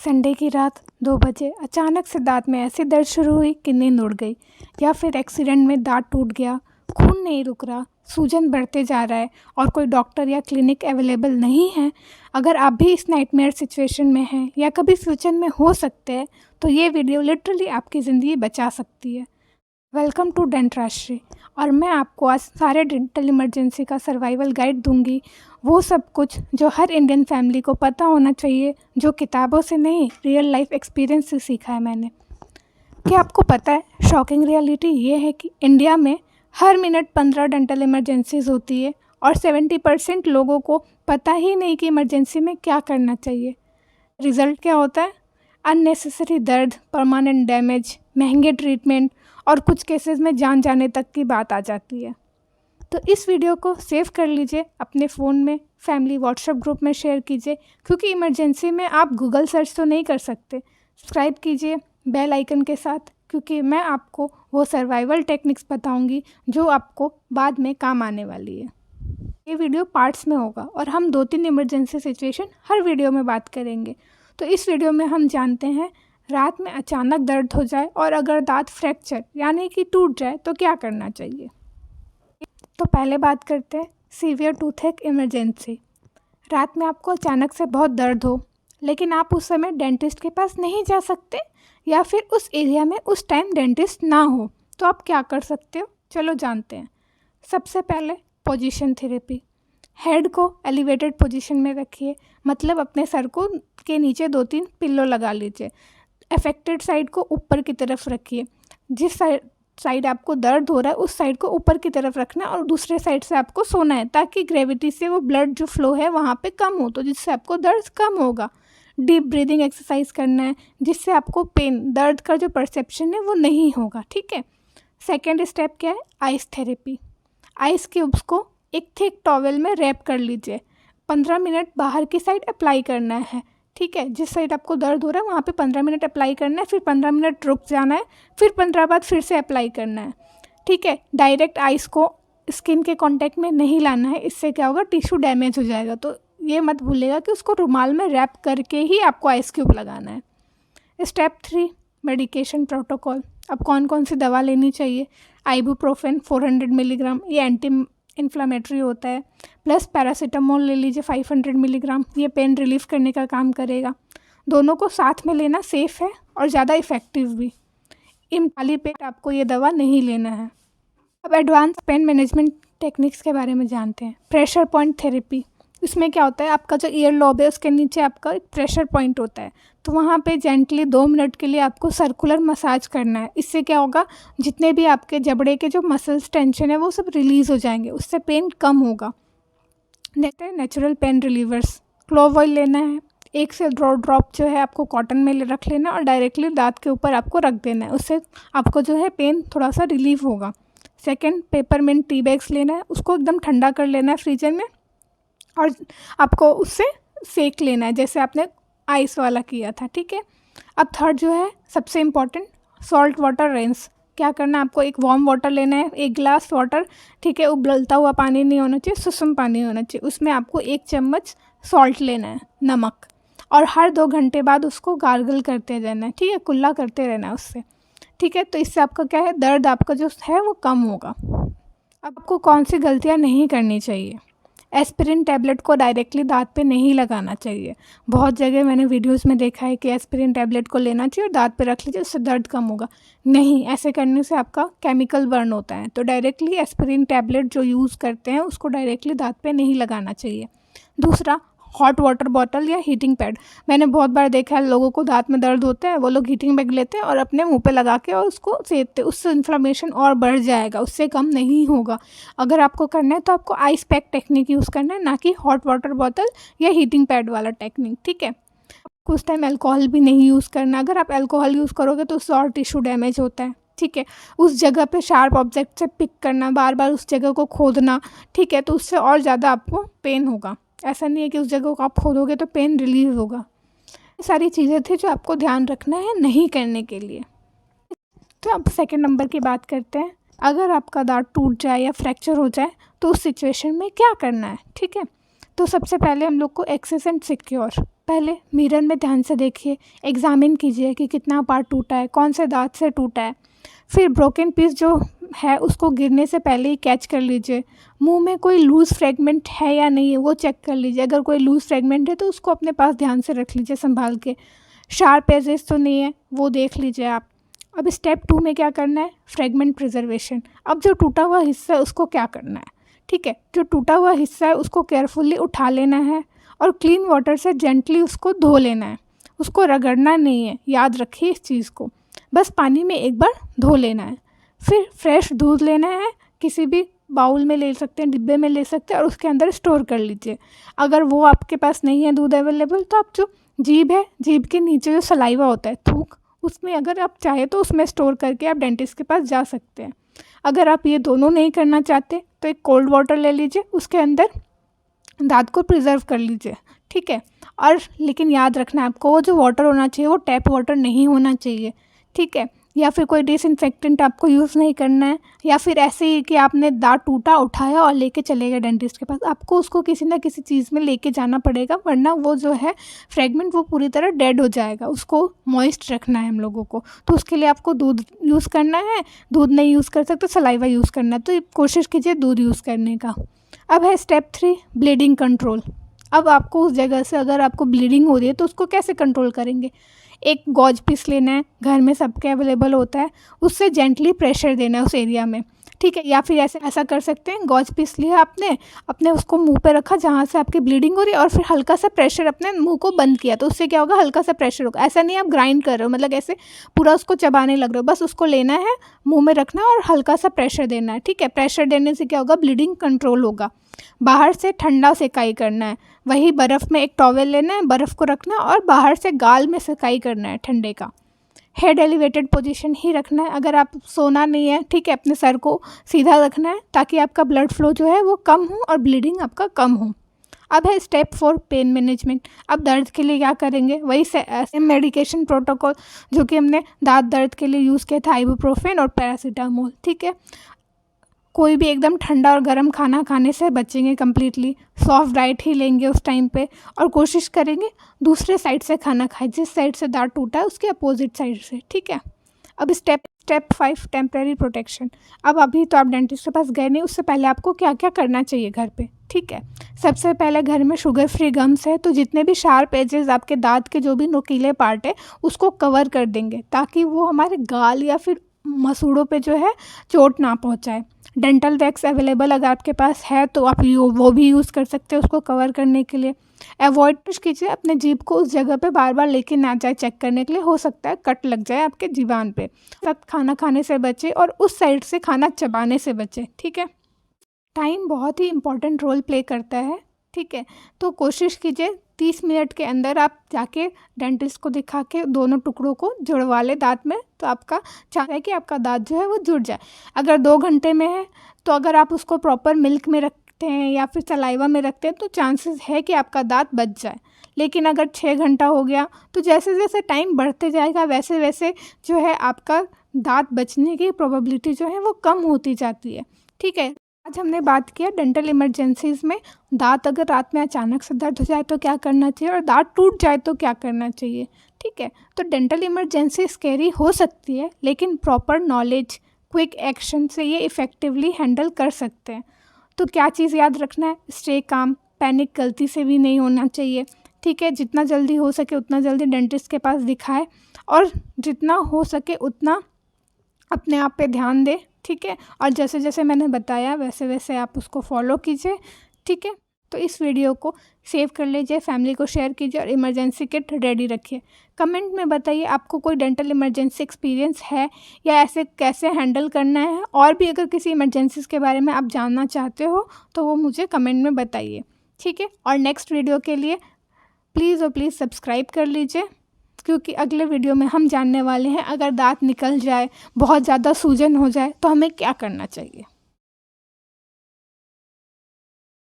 Sunday की रात 2 बजे अचानक से दांत में ऐसी दर्द शुरू हुई कि नींद उड़ गई, या फिर एक्सीडेंट में दांत टूट गया, खून नहीं रुक रहा, सूजन बढ़ते जा रहा है और कोई डॉक्टर या क्लिनिक अवेलेबल नहीं है। अगर आप भी इस नाइटमेयर सिचुएशन में हैं या कभी फ्यूचर में हो सकते हैं, तो ये वीडियो लिटरली आपकी ज़िंदगी बचा सकती है। वेलकम टू डेंट राशि, और मैं आपको आज सारे डेंटल इमरजेंसी का सर्वाइवल गाइड दूंगी। वो सब कुछ जो हर इंडियन फैमिली को पता होना चाहिए, जो किताबों से नहीं रियल लाइफ एक्सपीरियंस से सीखा है मैंने। क्या आपको पता है, शॉकिंग रियलिटी ये है कि इंडिया में हर मिनट 15 डेंटल इमरजेंसीज होती है और 70% लोगों को पता ही नहीं कि इमरजेंसी में क्या करना चाहिए। रिज़ल्ट क्या होता है? अननेसेसरी दर्द, परमानेंट डैमेज, महंगे ट्रीटमेंट और कुछ केसेस में जान जाने तक की बात आ जाती है। तो इस वीडियो को सेव कर लीजिए अपने फ़ोन में, फैमिली व्हाट्सएप ग्रुप में शेयर कीजिए, क्योंकि इमरजेंसी में आप गूगल सर्च तो नहीं कर सकते। सब्सक्राइब कीजिए बेल आइकन के साथ, क्योंकि मैं आपको वो सर्वाइवल टेक्निक्स बताऊंगी जो आपको बाद में काम आने वाली है। ये वीडियो पार्ट्स में होगा और हम 2-3 इमरजेंसी सिचुएशन हर वीडियो में बात करेंगे। तो इस वीडियो में हम जानते हैं, रात में अचानक दर्द हो जाए और अगर दांत फ्रैक्चर यानी कि टूट जाए तो क्या करना चाहिए। तो पहले बात करते हैं सीवियर टूथेक इमरजेंसी। रात में आपको अचानक से बहुत दर्द हो, लेकिन आप उस समय डेंटिस्ट के पास नहीं जा सकते, या फिर उस एरिया में उस टाइम डेंटिस्ट ना हो, तो आप क्या कर सकते हो, चलो जानते हैं। सबसे पहले पोजीशन थेरेपी। हेड को एलिवेटेड पोजीशन में रखिए, मतलब अपने सर को के नीचे 2-3 पिल्लो लगा लीजिए। अफेक्टेड साइड को ऊपर की तरफ रखिए। जिस साइड आपको दर्द हो रहा है उस साइड को ऊपर की तरफ रखना और दूसरे साइड से आपको सोना है, ताकि ग्रेविटी से वो ब्लड जो फ्लो है वहाँ पे कम हो, तो जिससे आपको दर्द कम होगा। डीप ब्रीदिंग एक्सरसाइज करना है, जिससे आपको पेन, दर्द का जो परसेप्शन है वो नहीं होगा। ठीक है। सेकेंड स्टेप क्या है? Ice therapy. आइस क्यूब्स को एक थिक टॉवेल में रैप कर लीजिए। 15 मिनट बाहर की साइड अप्लाई करना है। ठीक है। जिस साइड आपको दर्द हो रहा है वहाँ पे 15 मिनट अप्लाई करना है, फिर 15 मिनट रुक जाना है, फिर 15 बाद फिर से अप्लाई करना है। ठीक है। डायरेक्ट आइस को स्किन के कांटेक्ट में नहीं लाना है, इससे क्या होगा, टिश्यू डैमेज हो जाएगा। तो ये मत भूलिएगा कि उसको रुमाल में रैप करके ही आपको आइस क्यूब लगाना है। Step 3, medication protocol. अब कौन कौन सी दवा लेनी चाहिए? आइबुप्रोफेन 400 मिलीग्राम, ये एंटी इन्फ्लामेटरी होता है, प्लस पैरासीटामोल ले लीजिए 500 मिलीग्राम, ये पेन रिलीफ करने का काम करेगा। दोनों को साथ में लेना सेफ़ है और ज़्यादा इफ़ेक्टिव भी। खाली पेट आपको ये दवा नहीं लेना है। अब एडवांस पेन मैनेजमेंट टेक्निक्स के बारे में जानते हैं। Pressure point therapy. इसमें क्या होता है, आपका जो ईयर लॉब है उसके नीचे आपका एक प्रेशर पॉइंट होता है, तो वहाँ पे जेंटली 2 मिनट के लिए आपको सर्कुलर मसाज करना है। इससे क्या होगा, जितने भी आपके जबड़े के जो मसल्स टेंशन है वो सब रिलीज़ हो जाएंगे, उससे पेन कम होगा। देखते हैं natural pen relievers. Clove oil लेना है, 1 से 2 ड्रॉप जो है आपको कॉटन में रख लेना और डायरेक्टली दांत के ऊपर आपको रख देना है, उससे आपको जो है पेन थोड़ा सा रिलीफ होगा। सेकेंड, पेपरमिंट टी बैग्स लेना है, उसको एकदम ठंडा कर लेना है फ्रीजर में और आपको उससे सेक लेना है, जैसे आपने आइस वाला किया था। ठीक है। अब थर्ड जो है सबसे इम्पॉर्टेंट, सॉल्ट वाटर रेंस। क्या करना है, आपको एक वार्म वाटर लेना है, 1 गिलास वाटर। ठीक है। उबलता हुआ पानी नहीं होना चाहिए, सुसुम पानी होना चाहिए। उसमें आपको 1 चम्मच सॉल्ट लेना है, नमक, और हर 2 घंटे बाद उसको गार्गल करते रहना है। ठीक है। कुल्ला करते रहना है उससे। ठीक है। तो इससे आपका क्या है, दर्द आपका जो है वो कम होगा। अब आपको कौन सी गलतियाँ नहीं करनी चाहिए? एस्पिरिन टैबलेट को डायरेक्टली दांत पे नहीं लगाना चाहिए। बहुत जगह मैंने वीडियोस में देखा है कि एस्पिरिन टैबलेट को लेना चाहिए और दांत पे रख लीजिए, उससे दर्द कम होगा। नहीं, ऐसे करने से आपका केमिकल बर्न होता है, तो डायरेक्टली एस्पिरिन टैबलेट जो यूज़ करते हैं उसको डायरेक्टली दांत पे नहीं लगाना चाहिए। दूसरा, हॉट वाटर बॉटल या हीटिंग पैड। मैंने बहुत बार देखा है, लोगों को दांत में दर्द होता है, वो लोग हीटिंग पैड लेते हैं और अपने मुंह पे लगा के और उसको सेकते, उससे इन्फ्लेमेशन और बढ़ जाएगा, उससे कम नहीं होगा। अगर आपको करना है तो आपको आइस पैक टेक्निक यूज़ करना है, ना कि हॉट वाटर बॉटल या हीटिंग पैड वाला टेक्निक। ठीक है। कुछ टाइम अल्कोहल भी नहीं यूज़ करना। अगर आप अल्कोहल यूज़ करोगे तो उससे और टिश्यू डैमेज होता है। ठीक है। उस जगह पे शार्प ऑब्जेक्ट से पिक करना, बार बार उस जगह को खोदना। ठीक है। तो उससे और ज़्यादा आपको पेन होगा। ऐसा नहीं है कि उस जगह को आप खोदोगे तो पेन रिलीव होगा। ये सारी चीज़ें थी जो आपको ध्यान रखना है नहीं करने के लिए। तो अब सेकंड नंबर की बात करते हैं। अगर आपका दांत टूट जाए या फ्रैक्चर हो जाए तो उस सिचुएशन में क्या करना है। ठीक है। तो सबसे पहले हम लोग को एक्सेस एंड सिक्योर पहले मिरर में ध्यान से देखिए, एग्ज़ामिन कीजिए कि कितना पार्ट टूटा है, कौन से दांत से टूटा है। फिर ब्रोकन पीस जो है उसको गिरने से पहले ही कैच कर लीजिए। मुंह में कोई लूज़ फ्रेगमेंट है या नहीं है वो चेक कर लीजिए। अगर कोई लूज़ फ्रेगमेंट है तो उसको अपने पास ध्यान से रख लीजिए संभाल के। शार्प एजेस तो नहीं है वो देख लीजिए आप। अब स्टेप 2 में क्या करना है, फ्रेगमेंट प्रिजर्वेशन। अब जो टूटा हुआ हिस्सा है उसको क्या करना है, ठीक है, जो टूटा हुआ हिस्सा है उसको केयरफुली उठा लेना है और क्लीन वाटर से जेंटली उसको धो लेना है। उसको रगड़ना नहीं है, याद रखिए इस चीज़ को, बस पानी में एक बार धो लेना है। फिर फ्रेश दूध लेना है, किसी भी बाउल में ले सकते हैं, डिब्बे में ले सकते हैं और उसके अंदर स्टोर कर लीजिए। अगर वो आपके पास नहीं है दूध अवेलेबल तो आप जो जीभ है, जीभ के नीचे जो सलाइवा होता है, थूक, उसमें अगर आप चाहे तो उसमें स्टोर करके आप डेंटिस्ट के पास जा सकते हैं। अगर आप ये दोनों नहीं करना चाहते तो एक कोल्ड वाटर ले लीजिए, उसके अंदर दांत को प्रिजर्व कर लीजिए, ठीक है। और लेकिन याद रखना है आपको, वो जो वाटर होना चाहिए वो टैप वाटर नहीं होना चाहिए, ठीक है। या फिर कोई डिसइंफेक्टेंट आपको यूज़ नहीं करना है, या फिर ऐसे ही कि आपने दांत टूटा उठाया और लेके चले गए डेंटिस्ट के पास, आपको उसको किसी ना किसी चीज़ में लेके जाना पड़ेगा, वरना वो जो है फ्रेगमेंट वो पूरी तरह डेड हो जाएगा। उसको मॉइस्ट रखना है हम लोगों को, तो उसके लिए आपको दूध यूज़ करना है। दूध नहीं यूज़ कर सकते सलाइवा यूज़ करना है, तो कोशिश कीजिए दूध यूज़ करने का। अब है स्टेप 3, ब्लीडिंग कंट्रोल। अब आपको उस जगह से अगर आपको ब्लीडिंग हो रही है तो उसको कैसे कंट्रोल करेंगे। एक गॉज पीस लेना है, घर में सबके अवेलेबल होता है, उससे जेंटली प्रेशर देना है उस एरिया में, ठीक है। या फिर ऐसा कर सकते हैं, गॉज पीस लिया आपने, अपने उसको मुंह पे रखा जहाँ से आपकी ब्लीडिंग हो रही है और फिर हल्का सा प्रेशर अपने मुंह को बंद किया, तो उससे क्या होगा, हल्का सा प्रेशर होगा। ऐसा नहीं आप ग्राइंड कर रहे हो, मतलब ऐसे पूरा उसको चबाने लग रहे हो, बस उसको लेना है, मुँह में रखना है और हल्का सा प्रेशर देना है, ठीक है। प्रेशर देने से क्या होगा, ब्लीडिंग कंट्रोल होगा। बाहर से ठंडा सेकाई करना है, वही बर्फ़ में एक टॉवेल लेना है, बर्फ़ को रखना है और बाहर से गाल में सेकाई करना है ठंडे का। हेड एलिवेटेड पोजीशन ही रखना है, अगर आप सोना नहीं है, ठीक है, अपने सर को सीधा रखना है ताकि आपका ब्लड फ्लो जो है वो कम हो और ब्लीडिंग आपका कम हो। अब है स्टेप 4, पेन मैनेजमेंट। अब दर्द के लिए क्या करेंगे, वही सेम मेडिकेशन प्रोटोकॉल जो कि हमने दांत दर्द के लिए यूज़ किया था, आइबुप्रोफेन और पैरासीटामोल, ठीक है। कोई भी एकदम ठंडा और गर्म खाना खाने से बचेंगे कम्प्लीटली, सॉफ्ट डाइट ही लेंगे उस टाइम पे और कोशिश करेंगे दूसरे साइड से खाना खाएं, जिस साइड से दांत टूटा है उसके अपोजिट साइड से, ठीक है। अब स्टेप 5, टेम्परेरी प्रोटेक्शन। अब अभी तो आप डेंटिस्ट के पास गए नहीं, उससे पहले आपको क्या क्या करना चाहिए घर पे, ठीक है। सबसे पहले घर में शुगर फ्री गम्स है, तो जितने भी शार्प एजेस आपके दांत के जो भी नुकीले पार्ट है उसको कवर कर देंगे ताकि वो हमारे गाल या फिर मसूड़ों पे जो है चोट ना पहुंचाए। डेंटल वैक्स अवेलेबल अगर आपके पास है तो आप वो भी यूज़ कर सकते हैं उसको कवर करने के लिए। अवॉइड कीजिए अपने जीभ को उस जगह पे बार बार लेके ना जाए चेक करने के लिए, हो सकता है कट लग जाए आपके जीवान पे। साथ खाना खाने से बचे और उस साइड से खाना चबाने से बचे, ठीक है। टाइम बहुत ही इम्पॉर्टेंट रोल प्ले करता है, ठीक है। तो कोशिश कीजिए 30 मिनट के अंदर आप जाके डेंटिस्ट को दिखा के दोनों टुकड़ों को जुड़वा ले दांत में, तो आपका चाहे कि आपका दांत जो है वो जुड़ जाए। अगर 2 घंटे में है तो अगर आप उसको प्रॉपर मिल्क में रखते हैं या फिर सलाइवा में रखते हैं तो चांसेस है कि आपका दांत बच जाए। लेकिन अगर 6 घंटा हो गया तो जैसे जैसे टाइम बढ़ते जाएगा वैसे वैसे जो है आपका दांत बचने की प्रोबेबिलिटी जो है वो कम होती जाती है, ठीक है। आज हमने बात किया डेंटल इमरजेंसीज़ में, दांत अगर रात में अचानक से दर्द हो जाए तो क्या करना चाहिए और दांत टूट जाए तो क्या करना चाहिए, ठीक है। तो डेंटल इमरजेंसी स्कैरी हो सकती है लेकिन प्रॉपर नॉलेज, क्विक एक्शन से ये इफ़ेक्टिवली हैंडल कर सकते हैं। तो क्या चीज़ याद रखना है, स्टे काम, पैनिक गलती से भी नहीं होना चाहिए, ठीक है। जितना जल्दी हो सके उतना जल्दी डेंटिस्ट के पास दिखाएं और जितना हो सके उतना अपने आप पे ध्यान दें, ठीक है। और जैसे जैसे मैंने बताया वैसे वैसे आप उसको फॉलो कीजिए, ठीक है। तो इस वीडियो को सेव कर लीजिए, फैमिली को शेयर कीजिए और इमरजेंसी किट रेडी रखिए। कमेंट में बताइए आपको कोई डेंटल इमरजेंसी एक्सपीरियंस है या ऐसे कैसे हैंडल करना है, और भी अगर किसी इमरजेंसीज़ के बारे में आप जानना चाहते हो तो वो मुझे कमेंट में बताइए, ठीक है। और नेक्स्ट वीडियो के लिए प्लीज़ सब्सक्राइब कर लीजिए, क्योंकि अगले वीडियो में हम जानने वाले हैं अगर दांत निकल जाए, बहुत ज़्यादा सूजन हो जाए तो हमें क्या करना चाहिए।